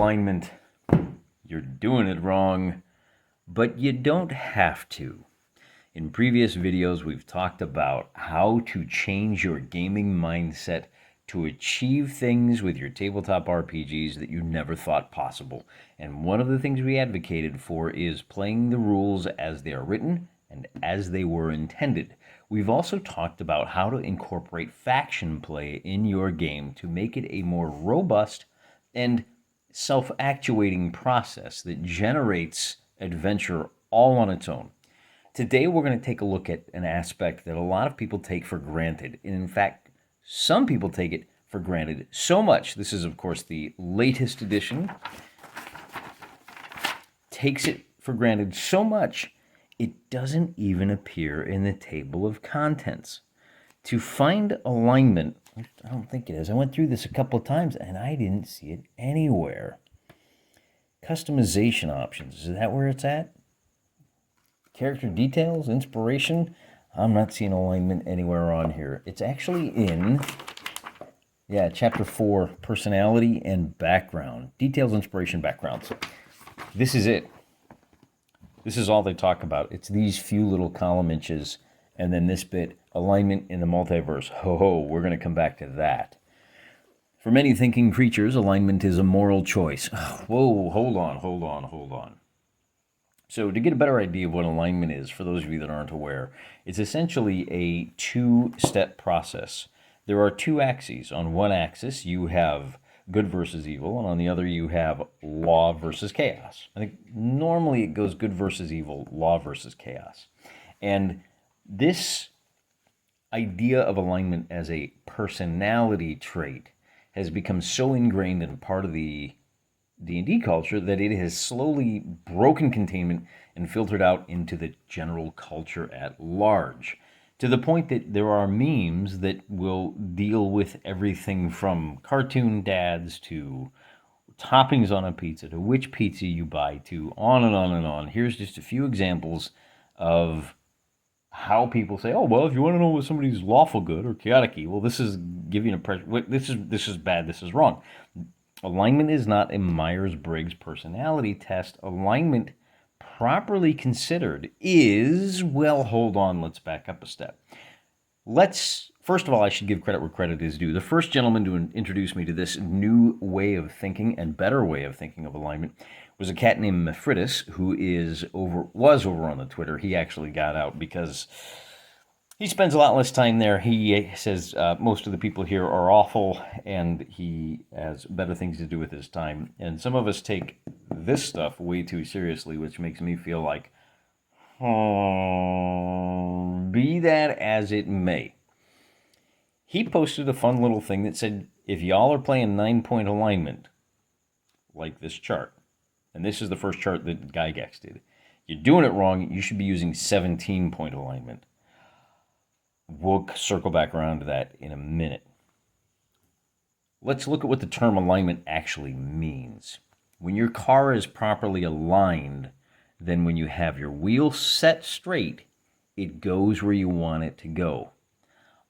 alignment, you're doing it wrong, but you don't have to. In previous videos, we've talked about how to change your gaming mindset to achieve things with your tabletop RPGs that you never thought possible. And one of the things we advocated for is playing the rules as they are written and as they were intended. We've also talked about how to incorporate faction play in your game to make it a more robust and self-actuating process that generates adventure all on its own. Today, we're going to take a look at an aspect that a lot of people take for granted. And in fact, some people take it for granted so much. This is, of course, the latest edition. Takes it for granted so much, it doesn't even appear in the table of contents. To find alignment, I don't think it is. I went through this a couple of times, and I didn't see it anywhere. Customization options, is that where it's at? Character details, inspiration. I'm not seeing alignment anywhere on here. It's actually in, Chapter 4, personality and background. Details, inspiration, backgrounds. This is it. This is all they talk about. It's these few little column inches, and then this bit, alignment in the multiverse. Ho, we're going to come back to that. For many thinking creatures, alignment is a moral choice. Whoa, hold on. So to get a better idea of what alignment is, for those of you that aren't aware, it's essentially a two-step process. There are two axes. On one axis, you have good versus evil, and on the other, you have law versus chaos. I think normally it goes good versus evil, law versus chaos. And this idea of alignment as a personality trait has become so ingrained and part of the D&D culture that it has slowly broken containment and filtered out into the general culture at large, to the point that there are memes that will deal with everything from cartoon dads to toppings on a pizza to which pizza you buy to on and on and on. Here's just a few examples of how people say, oh, well, if you want to know what somebody's lawful good or chaotic evil, this is giving a pressure. This is bad, this is wrong. Alignment is not a Myers-Briggs personality test. Alignment, properly considered, is, well, hold on, let's back up a step. First of all, I should give credit where credit is due. The first gentleman to introduce me to this new way of thinking and better way of thinking of alignment was a cat named Mephritis, who was over on the Twitter. He actually got out because he spends a lot less time there. He says most of the people here are awful, and he has better things to do with his time. And some of us take this stuff way too seriously, which makes me feel like, be that as it may. He posted a fun little thing that said, if y'all are playing 9-point alignment, like this chart, and this is the first chart that Gygax did, you're doing it wrong. You should be using 17-point alignment. We'll circle back around to that in a minute. Let's look at what the term alignment actually means. When your car is properly aligned, then when you have your wheel set straight, it goes where you want it to go.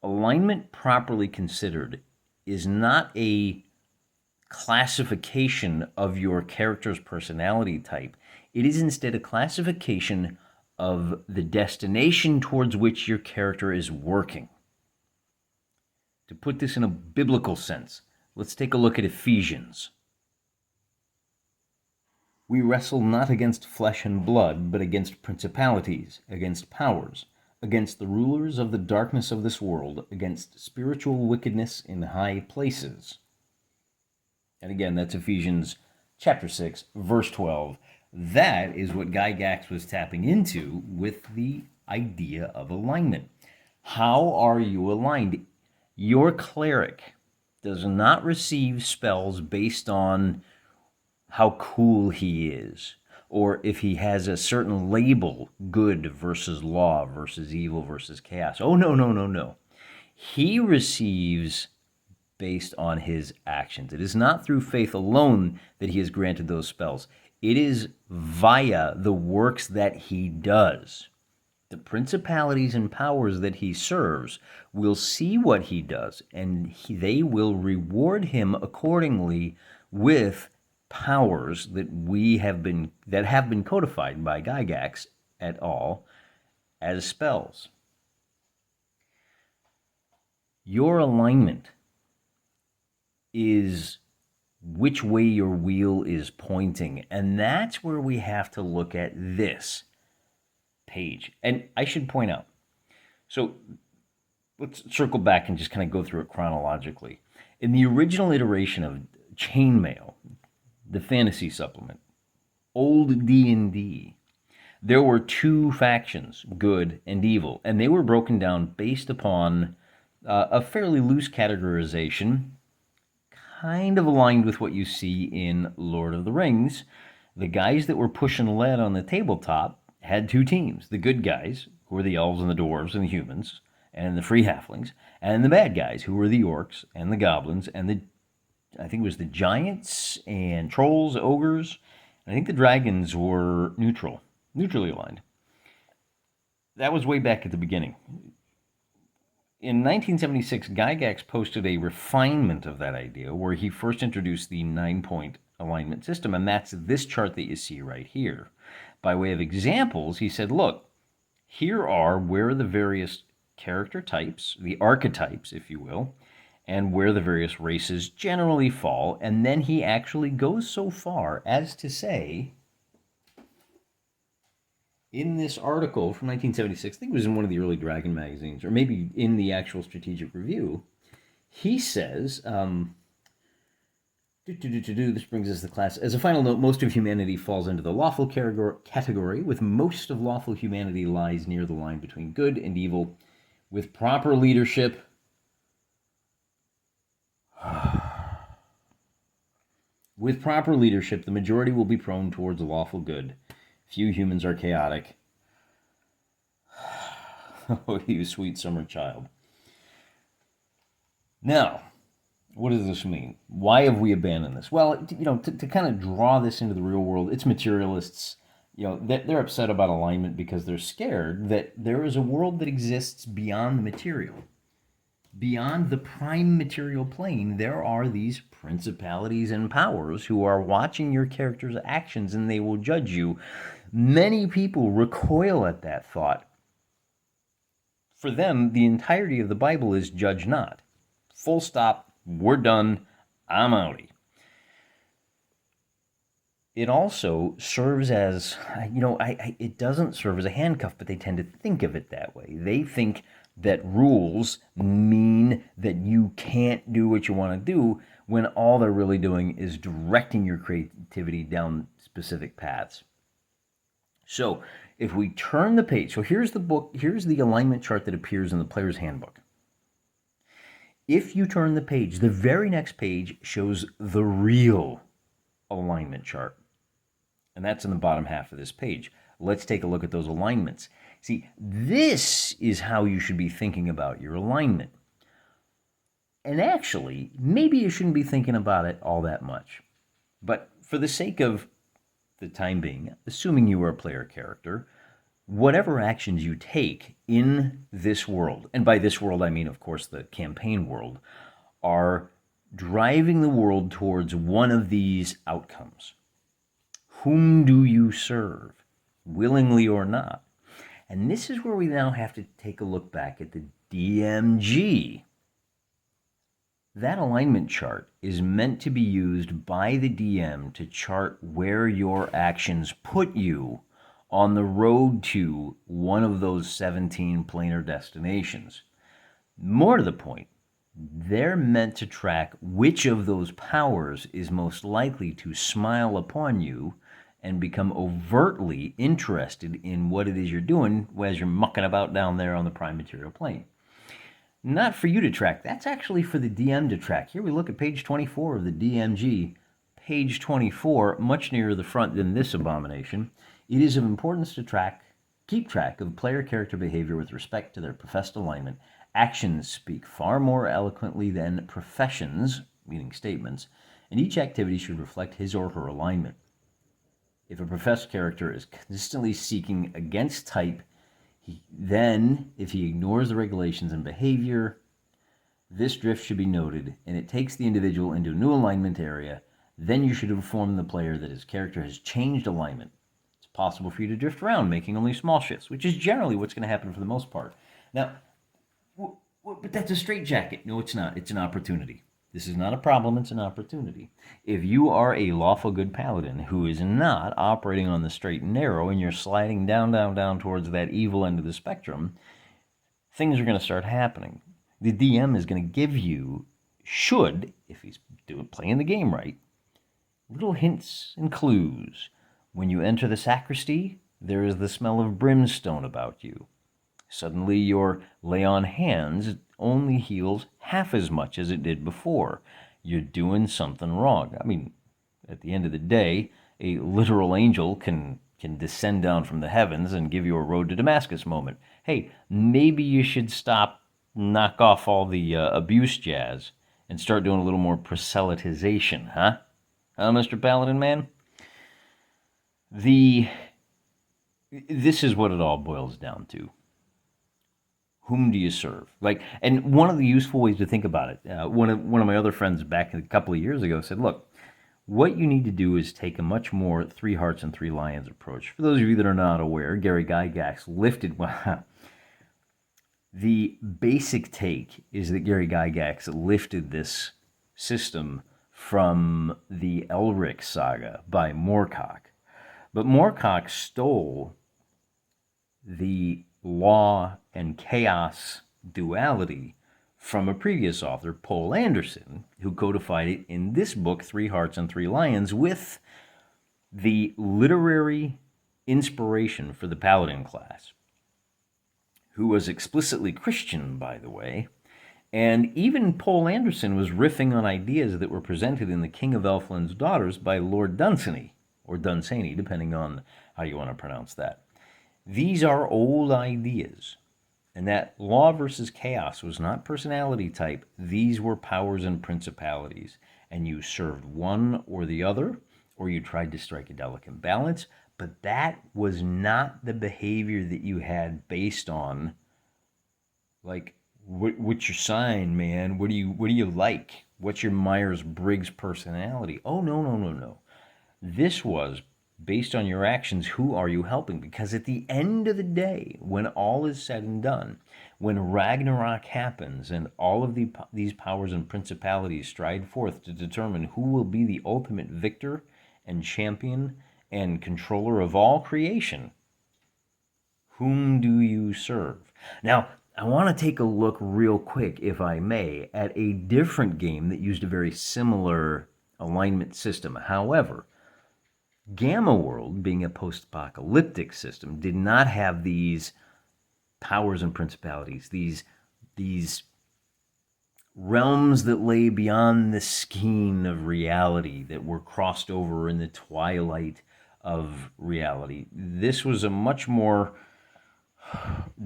Alignment, properly considered, is not a classification of your character's personality type. It is instead a classification of the destination towards which your character is working. To put this in a biblical sense, let's take a look at Ephesians. We wrestle not against flesh and blood, but against principalities, against powers, against the rulers of the darkness of this world, against spiritual wickedness in high places. And again, that's Ephesians chapter 6, verse 12. That is what Gygax was tapping into with the idea of alignment. How are you aligned? Your cleric does not receive spells based on how cool he is, or if he has a certain label, good versus law versus evil versus chaos. Oh, no. He receives based on his actions. It is not through faith alone that he is granted those spells. It is via the works that he does. The principalities and powers that he serves will see what he does, and they will reward him accordingly with powers that have been codified by Gygax et al. As spells. Your alignment is which way your wheel is pointing, and that's where we have to look at this page. And I should point out, so let's circle back and just kind of go through it chronologically. In the original iteration of Chainmail, the fantasy supplement, old D&D, there were two factions, good and evil, and they were broken down based upon a fairly loose categorization, kind of aligned with what you see in Lord of the Rings. The guys that were pushing lead on the tabletop had two teams. The good guys, who were the elves and the dwarves and the humans, and the free halflings, and the bad guys, who were the orcs and the goblins, and I think it was the giants and trolls, ogres, and I think the dragons were neutrally aligned. That was way back at the beginning. In 1976, Gygax posted a refinement of that idea where he first introduced the 9-point alignment system, and that's this chart that you see right here. By way of examples, he said, look, here are where the various character types, the archetypes, if you will, and where the various races generally fall, and then he actually goes so far as to say, in this article from 1976, I think it was in one of the early Dragon magazines, or maybe in the actual Strategic Review, he says, this brings us to the class. As a final note, most of humanity falls into the lawful category, with most of lawful humanity lies near the line between good and evil. With proper leadership, the majority will be prone towards lawful good. Few humans are chaotic. Oh, you sweet summer child. Now, what does this mean? Why have we abandoned this? Well, to kind of draw this into the real world, it's materialists. They're upset about alignment because they're scared that there is a world that exists beyond the material. Beyond the prime material plane, there are these principalities and powers who are watching your character's actions, and they will judge you. Many people recoil at that thought. For them, the entirety of the Bible is judge not. Full stop, we're done, I'm outie. It also serves as, it doesn't serve as a handcuff, but they tend to think of it that way. They think that rules mean that you can't do what you want to do, when all they're really doing is directing your creativity down specific paths. So if we turn the page, so here's the alignment chart that appears in the player's handbook. If you turn the page, the very next page shows the real alignment chart. And that's in the bottom half of this page. Let's take a look at those alignments. See, this is how you should be thinking about your alignment. And actually, maybe you shouldn't be thinking about it all that much. But for the sake of the time being, assuming you are a player character, whatever actions you take in this world, and by this world I mean, of course, the campaign world, are driving the world towards one of these outcomes. Whom do you serve, willingly or not? And this is where we now have to take a look back at the DMG. That alignment chart is meant to be used by the DM to chart where your actions put you on the road to one of those 17 planar destinations. More to the point, they're meant to track which of those powers is most likely to smile upon you and become overtly interested in what it is you're doing as you're mucking about down there on the prime material plane. Not for you to track. That's actually for the DM to track. Here we look at page 24 of the DMG. Page 24, much nearer the front than this abomination. It is of importance to keep track of player character behavior with respect to their professed alignment. Actions speak far more eloquently than professions, meaning statements, and each activity should reflect his or her alignment. If a professed character is consistently seeking against type, then, if he ignores the regulations and behavior, this drift should be noted, and it takes the individual into a new alignment area Then you should inform the player that his character has changed alignment. It's possible for you to drift around, making only small shifts, which is generally what's going to happen for the most part. Now, but that's a straitjacket. No, it's not. It's an opportunity. This is not a problem, it's an opportunity. If you are a lawful good paladin who is not operating on the straight and narrow and you're sliding down towards that evil end of the spectrum, things are going to start happening. The DM is going to give you, if he's playing the game right, little hints and clues. When you enter the sacristy, there is the smell of brimstone about you. Suddenly your lay on hands only heals half as much as it did before. You're doing something wrong. I mean, at the end of the day, a literal angel can descend down from the heavens and give you a road to Damascus moment. Hey, maybe you should knock off all the abuse jazz and start doing a little more proselytization, huh? Huh, Mr. Paladin Man? This is what it all boils down to. Whom do you serve? And one of the useful ways to think about it, one of my other friends back a couple of years ago said, look, what you need to do is take a much more 3 hearts and 3 lions approach. For those of you that are not aware, Gary Gygax lifted, the basic take is that Gary Gygax lifted this system from the Elric saga by Moorcock. But Moorcock stole the law and chaos duality from a previous author, Poul Anderson, who codified it in this book, 3 Hearts and 3 Lions, with the literary inspiration for the Paladin class, who was explicitly Christian, by the way. And even Poul Anderson was riffing on ideas that were presented in The King of Elfland's Daughters by Lord Dunsany, or Dunsany, depending on how you want to pronounce that. These are old ideas, and that law versus chaos was not personality type. These were powers and principalities, and you served one or the other, or you tried to strike a delicate balance, but that was not the behavior that you had based on, what's your sign, man? What do you like? What's your Myers-Briggs personality? Oh, no. This was based on your actions. Who are you helping? Because at the end of the day, when all is said and done, when Ragnarok happens and all of these powers and principalities stride forth to determine who will be the ultimate victor and champion and controller of all creation, whom do you serve? Now, I want to take a look real quick, if I may, at a different game that used a very similar alignment system. However, Gamma World, being a post-apocalyptic system, did not have these powers and principalities, these realms that lay beyond the skein of reality that were crossed over in the twilight of reality. This was a much more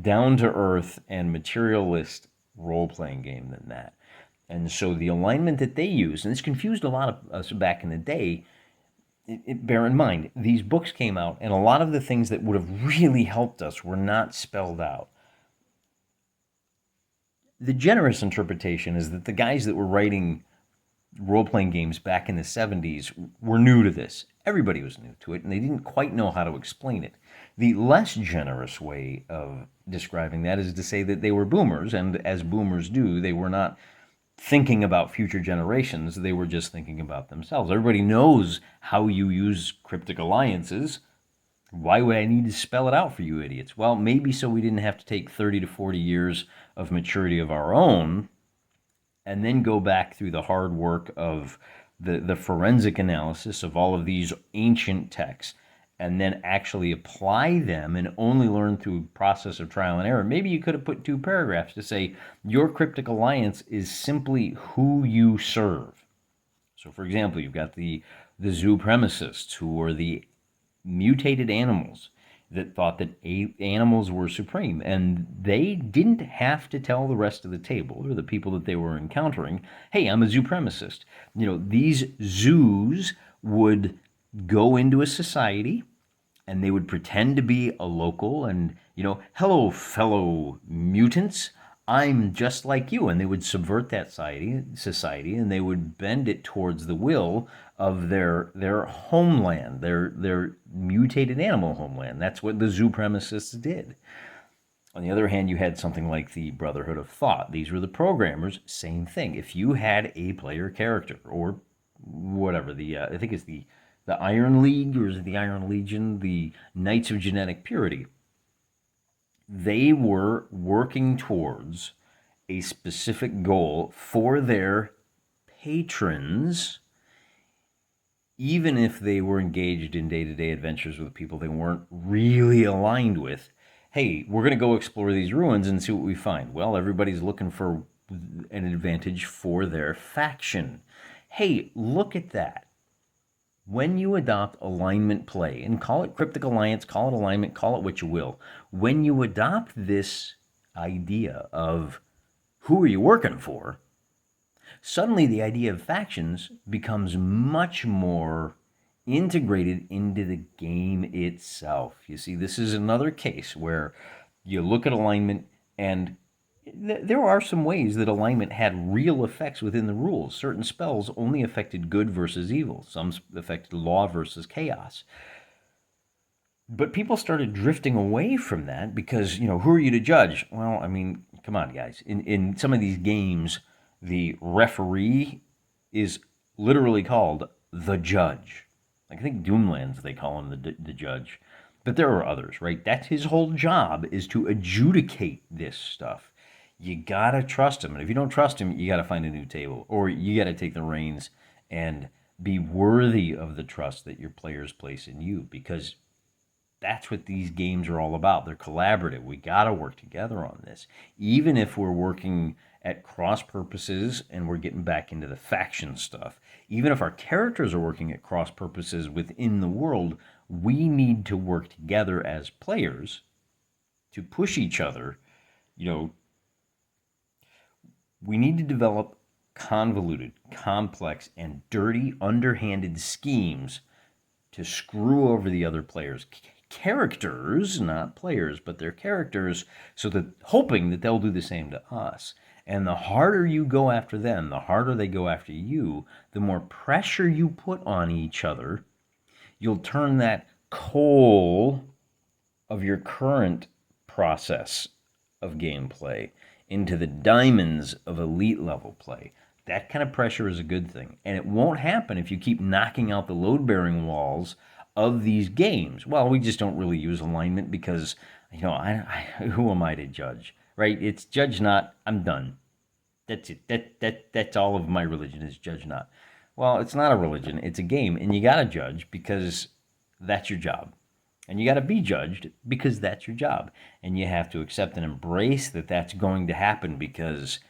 down-to-earth and materialist role-playing game than that. And so the alignment that they used, and this confused a lot of us back in the day. Bear in mind, these books came out, and a lot of the things that would have really helped us were not spelled out. The generous interpretation is that the guys that were writing role-playing games back in the 70s were new to this. Everybody was new to it, and they didn't quite know how to explain it. The less generous way of describing that is to say that they were boomers, and as boomers do, they were not thinking about future generations. They were just thinking about themselves. Everybody knows how you use cryptic alliances. Why would I need to spell it out for you idiots? Well, maybe so we didn't have to take 30 to 40 years of maturity of our own and then go back through the hard work of the forensic analysis of all of these ancient texts and then actually apply them and only learn through a process of trial and error. Maybe you could have put 2 paragraphs to say your cryptic alliance is simply who you serve. So, for example, you've got the zoopremicists, who were the mutated animals that thought that animals were supreme, and they didn't have to tell the rest of the table or the people that they were encountering, hey, I'm a zoopremicist. These zoos would go into a society and they would pretend to be a local and, hello, fellow mutants. I'm just like you, and they would subvert that society, and they would bend it towards the will of their homeland, their mutated animal homeland. That's what the zoopremacists did. On the other hand, you had something like the Brotherhood of Thought. These were the programmers. Same thing. If you had a player character, or whatever, I think it's the Iron League, or is it the Iron Legion, the Knights of Genetic Purity, they were working towards a specific goal for their patrons, even if they were engaged in day-to-day adventures with people they weren't really aligned with. Hey, we're going to go explore these ruins and see what we find. Well, everybody's looking for an advantage for their faction. Hey, look at that. When you adopt alignment play, and call it cryptic alliance, call it alignment, call it what you will, when you adopt this idea of who are you working for, suddenly the idea of factions becomes much more integrated into the game itself. You see, this is another case where you look at alignment, and there are some ways that alignment had real effects within the rules. Certain spells only affected good versus evil. Some affected law versus chaos. But people started drifting away from that because, who are you to judge? Well, I mean, come on, guys. In some of these games, the referee is literally called the judge. Like, I think Doomlands, they call him the judge. But there are others, right? That's his whole job, is to adjudicate this stuff. You gotta trust him. And if you don't trust him, you gotta find a new table. Or you gotta take the reins and be worthy of the trust that your players place in you. Because that's what these games are all about. They're collaborative. We gotta work together on this. Even if we're working at cross purposes and we're getting back into the faction stuff. Even if our characters are working at cross purposes within the world, we need to work together as players to push each other. We need to develop convoluted, complex, and dirty, underhanded schemes to screw over the other players' characters, not players, but their characters, so that hoping that they'll do the same to us. And the harder you go after them, the harder they go after you, the more pressure you put on each other, you'll turn that coal of your current process of gameplay into the diamonds of elite level play. That kind of pressure is a good thing. And it won't happen if you keep knocking out the load-bearing walls of these games. Well, we just don't really use alignment because, who am I to judge, right? It's judge not, I'm done. That's it. That's all of my religion is judge not. Well, it's not a religion, it's a game, and you got to judge because that's your job. And you got to be judged because that's your job. And you have to accept and embrace that that's going to happen because,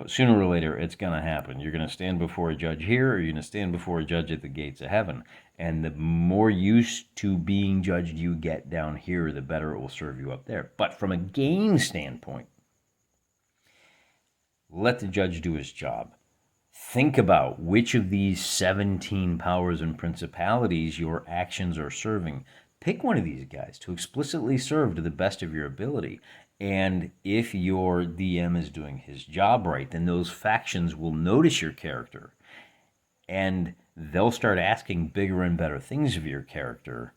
sooner or later it's going to happen. You're going to stand before a judge here, or you're going to stand before a judge at the gates of heaven. And the more used to being judged you get down here, the better it will serve you up there. But from a game standpoint, let the judge do his job. Think about which of these 17 powers and principalities your actions are serving. Pick one of these guys to explicitly serve to the best of your ability. And if your DM is doing his job right, then those factions will notice your character. And they'll start asking bigger and better things of your character.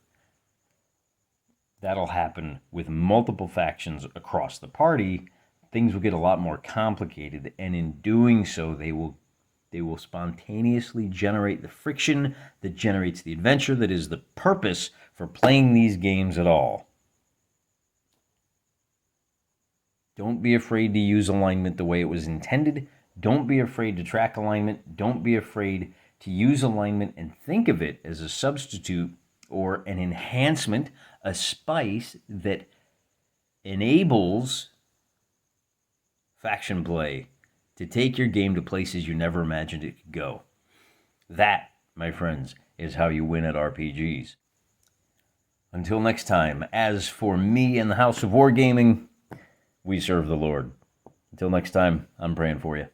That'll happen with multiple factions across the party. Things will get a lot more complicated. And in doing so, they will spontaneously generate the friction that generates the adventure that is the purpose for playing these games at all. Don't be afraid to use alignment the way it was intended. Don't be afraid to track alignment. Don't be afraid to use alignment and think of it as a substitute or an enhancement, a spice that enables faction play to take your game to places you never imagined it could go. That, my friends, is how you win at RPGs. Until next time, as for me and the House of Wargaming, we serve the Lord. Until next time, I'm praying for you.